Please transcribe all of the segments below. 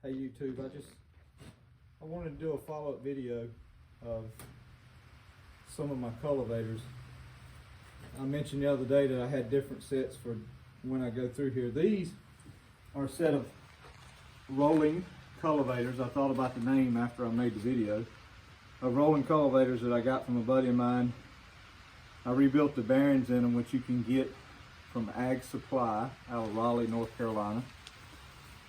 Hey YouTube, I wanted to do a follow-up video of some of my cultivators. I mentioned the other day that I had different sets for when I go through here. These are a set of rolling cultivators. I thought about the name after I made the video. Of rolling cultivators that I got from a buddy of mine. I rebuilt the bearings in them, which you can get from Ag Supply out of Raleigh, North Carolina.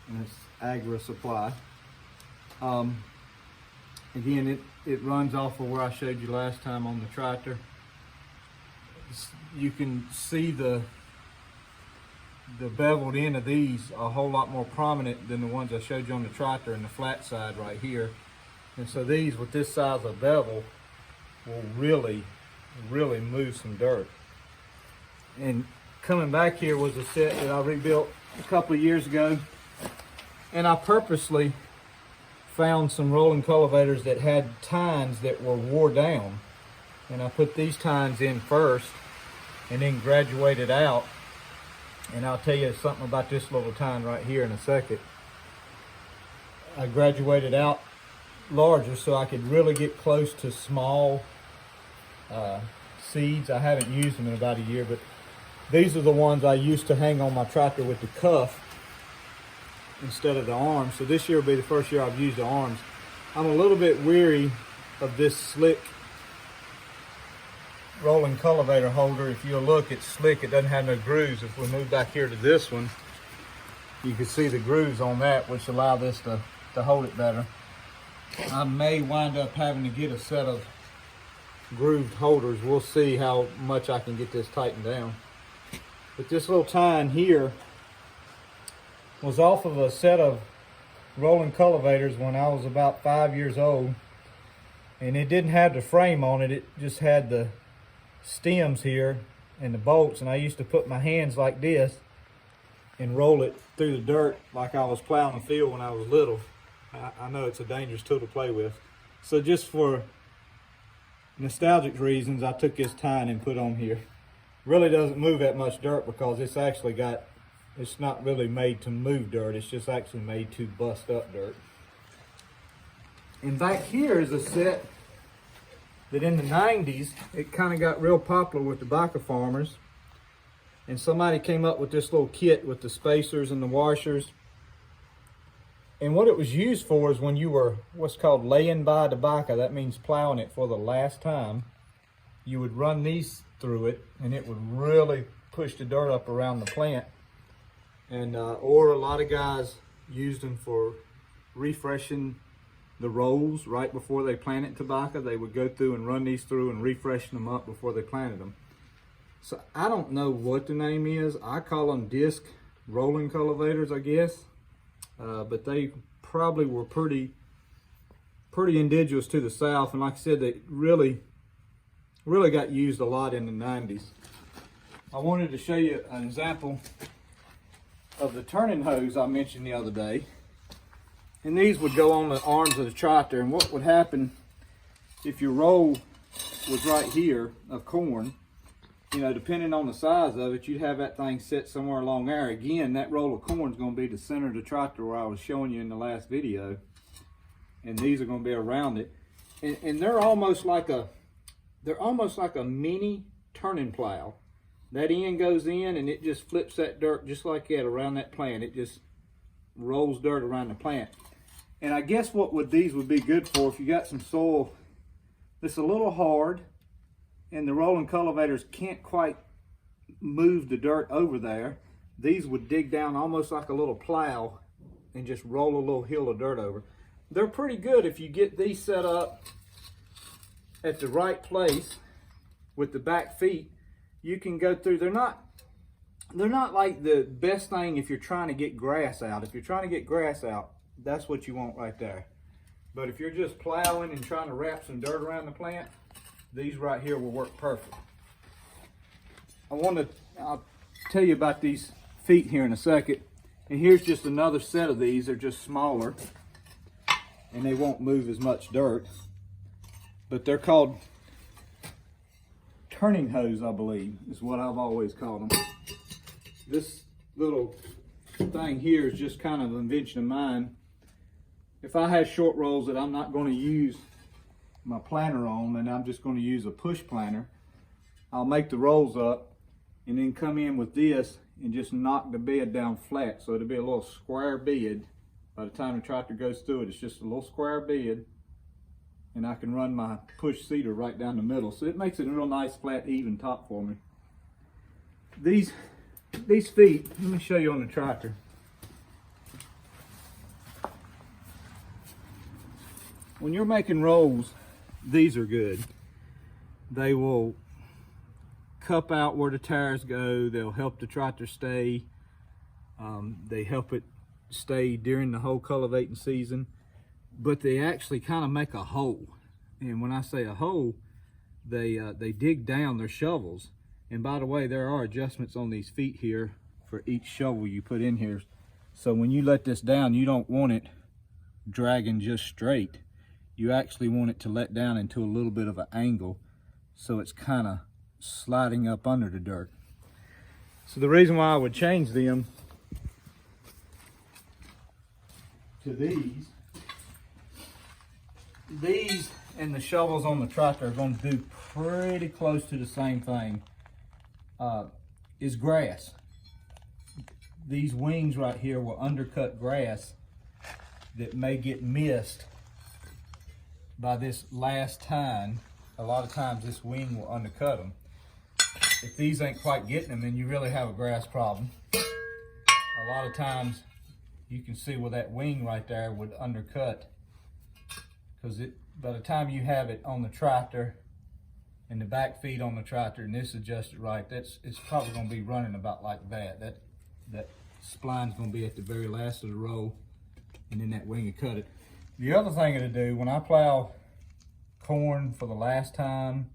And it's Agra Supply. Again, it runs off of where I showed you last time on the tractor. You can see the beveled end of these a whole lot more prominent than the ones I showed you on the tractor and the flat side right here. And so these with this size of bevel will really move some dirt. And coming back here was a set that I rebuilt a couple of years ago. And I purposely found some rolling cultivators that had tines that were wore down. And I put these tines in first and then graduated out. And I'll tell you something about this little tine right here in a second. I graduated out larger so I could really get close to small seeds. I haven't used them in about a year, but these are the ones I used to hang on my tractor with the cuff instead of the arms. So this year will be the first year I've used the arms. I'm a little bit weary of this slick rolling cultivator holder. If you'll look, it's slick. It doesn't have no grooves. If we move back here to this one, you can see the grooves on that, which allow this to hold it better. I may wind up having to get a set of grooved holders. We'll see how much I can get this tightened down. But this little tine here was off of a set of rolling cultivators when I was about 5 years old. And it didn't have the frame on it. It just had the stems here and the bolts. And I used to put my hands like this and roll it through the dirt like I was plowing the field when I was little. I know it's a dangerous tool to play with. So just for nostalgic reasons, I took this tine and put on here. Really doesn't move that much dirt because it's not really made to move dirt. It's just actually made to bust up dirt. And back here is a set that in the 90s, it kind of got real popular with tobacco farmers. And somebody came up with this little kit with the spacers and the washers. And what it was used for is when you were what's called laying by tobacco. That means plowing it for the last time. You would run these through it and it would really push the dirt up around the plant. And or a lot of guys used them for refreshing the rolls right before they planted tobacco. They would go through and run these through and refreshen them up before they planted them. So I don't know what the name is. I call them disc rolling cultivators, I guess. But they probably were pretty indigenous to the South. And like I said, they really got used a lot in the 90s. I wanted to show you an example of the turning hose I mentioned the other day. And these would go on the arms of the tractor. And what would happen if your roll was right here of corn, you know, depending on the size of it, you'd have that thing set somewhere along there. Again, that roll of corn is going to be the center of the tractor where I was showing you in the last video. And these are going to be around it. And they're almost like a mini turning plow. That end goes in and it just flips that dirt just like that around that plant. It just rolls dirt around the plant. And I guess these would be good for if you got some soil that's a little hard and the rolling cultivators can't quite move the dirt over there. These would dig down almost like a little plow and just roll a little hill of dirt over. They're pretty good if you get these set up at the right place with the back feet. You can go through. They're not like the best thing if you're trying to get grass out. If you're trying to get grass out, that's what you want right there. But if you're just plowing and trying to wrap some dirt around the plant, these right here will work perfect. I'll tell you about these feet here in a second. And here's just another set of these. They're just smaller and they won't move as much dirt. But they're called turning hose, I believe, is what I've always called them. This little thing here is just kind of an invention of mine. if I have short rolls that I'm not going to use my planter on, and I'm just going to use a push planter, I'll make the rolls up and then come in with this and just knock the bed down flat. So it'll be a little square bed. By the time the tractor goes through it, it's just a little square bed, and I can run my push seeder right down the middle. So it makes it a real nice flat even top for me. These feet, let me show you on the tractor. When you're making rolls, these are good. They will cup out where the tires go. They'll help the tractor stay. They help it stay during the whole cultivating season, but they actually kind of make a hole. And when I say a hole, they dig down their shovels. And by the way, there are adjustments on these feet here for each shovel you put in here. So when you let this down, you don't want it dragging just straight. You actually want it to let down into a little bit of an angle, so it's kind of sliding up under the dirt. So the reason why I would change them to these and the shovels on the tractor are going to do pretty close to the same thing, is grass. These wings right here will undercut grass that may get missed by this last tine. A lot of times this wing will undercut them. If these ain't quite getting them, then you really have a grass problem. A lot of times you can see where that wing right there would undercut, because by the time you have it on the tractor and the back feet on the tractor and this adjusted right, it's probably going to be running about like that. That spline's going to be at the very last of the row, and then that wing will cut it. The other thing to do, when I plow corn for the last time,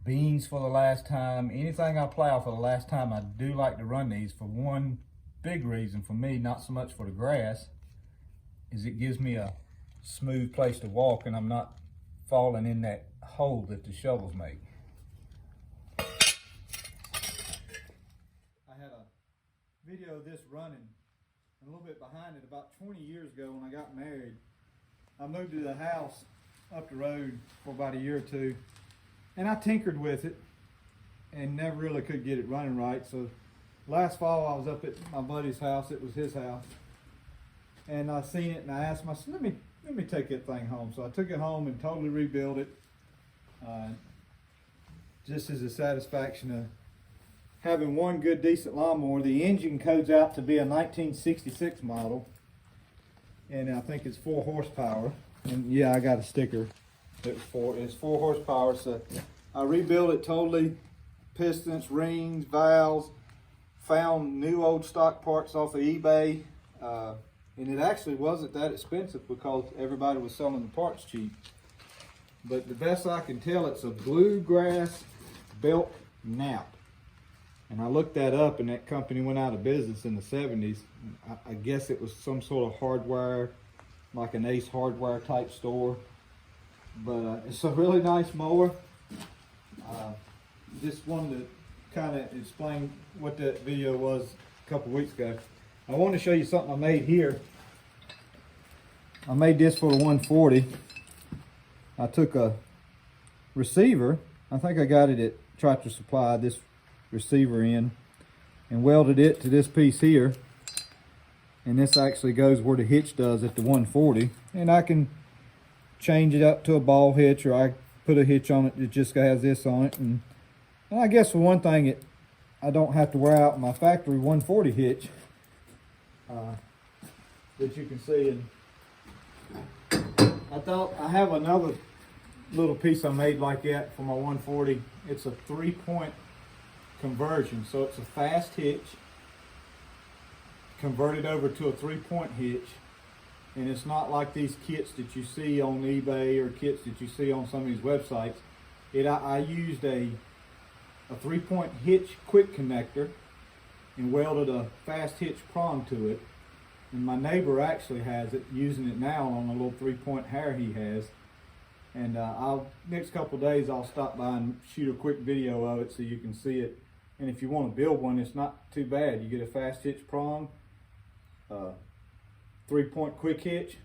beans for the last time, anything I plow for the last time, I do like to run these for one big reason for me, not so much for the grass, is it gives me a smooth place to walk and I'm not falling in that hole that the shovels make. I had a video of this running a little bit behind it about 20 years ago when I got married. I moved to the house up the road for about a year or two, and I tinkered with it and never really could get it running right. So last fall I was up at my buddy's house. It was his house, and I seen it and I asked him, I said, let me take that thing home. So I took it home and totally rebuilt it, just as a satisfaction of having one good decent lawnmower. The engine codes out to be a 1966 model, and I think it's 4 horsepower. And yeah, I got a sticker. It's 4 horsepower. So I rebuilt it totally, pistons, rings, valves, found new old stock parts off of eBay, and it actually wasn't that expensive because everybody was selling the parts cheap. But the best I can tell, it's a bluegrass belt nap. And I looked that up, and that company went out of business in the 70s. I guess it was some sort of hardware, like an Ace Hardware type store. But it's a really nice mower. Just wanted to kind of explain what that video was a couple weeks ago. I want to show you something I made here. I made this for the 140. I took a receiver. I think I got it at Tractor Supply, this receiver in, and welded it to this piece here. And this actually goes where the hitch does at the 140. And I can change it up to a ball hitch, or I put a hitch on it that just has this on it. And I guess for one thing, I don't have to wear out my factory 140 hitch that you can see. And I thought I have another little piece I made like that for my 140. It's a 3-point conversion, so it's a fast hitch converted over to a 3-point hitch. And it's not like these kits that you see on eBay or kits that you see on some of these websites. I used a 3-point hitch quick connector and welded a fast hitch prong to it. And my neighbor actually has it, using it now on a little 3-point hair he has. And next couple of days I'll stop by and shoot a quick video of it so you can see it. And if you want to build one, it's not too bad. You get a fast hitch prong, 3-point quick hitch,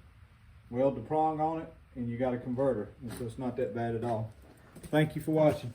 weld the prong on it, and you got a converter. And so it's not that bad at all. Thank you for watching.